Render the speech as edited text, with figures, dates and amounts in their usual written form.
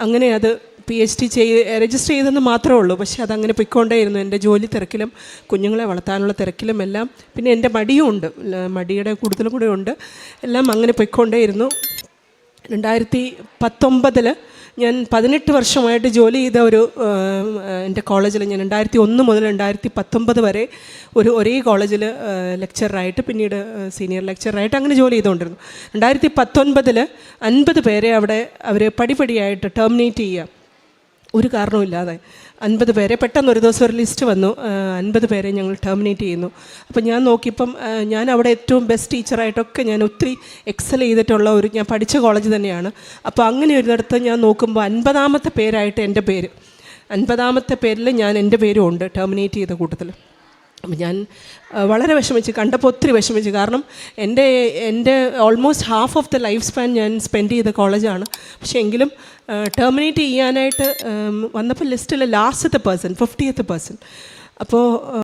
അങ്ങനെ അത് PhD register ചെയ്തെന്ന് മാത്രമേ ഉള്ളൂ. പക്ഷേ അതങ്ങനെ പൊയ്ക്കൊണ്ടേയിരുന്നു. എൻ്റെ ജോലി തിരക്കിലും കുഞ്ഞുങ്ങളെ വളർത്താനുള്ള തിരക്കിലും എല്ലാം. പിന്നെ എൻ്റെ മടിയും ഉണ്ട്, മടിയുടെ കൂടുതലും കൂടെ ഉണ്ട്. എല്ലാം അങ്ങനെ പൊയ്ക്കൊണ്ടേയിരുന്നു. 2019 ഞാൻ 18 വർഷമായിട്ട് ജോലി ചെയ്ത എൻ്റെ കോളേജിൽ ഞാൻ 2001 മുതൽ 2019 വരെ ഒരേ കോളേജിൽ ലെക്ചറായിട്ട്, പിന്നീട് സീനിയർ ലെക്ചറായിട്ട് അങ്ങനെ ജോലി ചെയ്തുകൊണ്ടിരുന്നു. 2019 50 പേരെ അവിടെ അവർ പടിപടിയായിട്ട് ടെർമിനേറ്റ് ചെയ്യുക, ഒരു കാരണവുമില്ലാതെ 50 പേരെ പെട്ടെന്ന് ഒരു ദിവസം ഒരു ലിസ്റ്റ് വന്നു, 50 പേരെ ഞങ്ങൾ ടെർമിനേറ്റ് ചെയ്യുന്നു. അപ്പോൾ ഞാൻ നോക്കിയപ്പം ഞാൻ അവിടെ ഏറ്റവും ബെസ്റ്റ് ടീച്ചറായിട്ടൊക്കെ ഞാൻ ഒത്തിരി എക്സൽ ചെയ്തിട്ടുള്ള ഞാൻ പഠിച്ച കോളേജ് തന്നെയാണ്. അപ്പോൾ അങ്ങനെ ഒരിടത്ത് ഞാൻ നോക്കുമ്പോൾ 50ാമത്തെ പേരായിട്ട് എൻ്റെ പേര്, 50ാമത്തെ പേരിൽ എൻ്റെ പേരും ഉണ്ട് ടെർമിനേറ്റ് ചെയ്ത കൂട്ടത്തിൽ. അപ്പം ഞാൻ വളരെ വിഷമിച്ച്, കണ്ടപ്പോൾ ഒത്തിരി വിഷമിച്ച്. കാരണം എൻ്റെ almost half of the life span ഞാൻ സ്പെൻഡ് ചെയ്ത കോളേജാണ്. പക്ഷേ എങ്കിലും ടെർമിനേറ്റ് ചെയ്യാനായിട്ട് വന്നപ്പോൾ ലിസ്റ്റിലെ ലാസ്റ്റത്തെ പേഴ്സൺ, 50th പേഴ്സൺ. അപ്പോൾ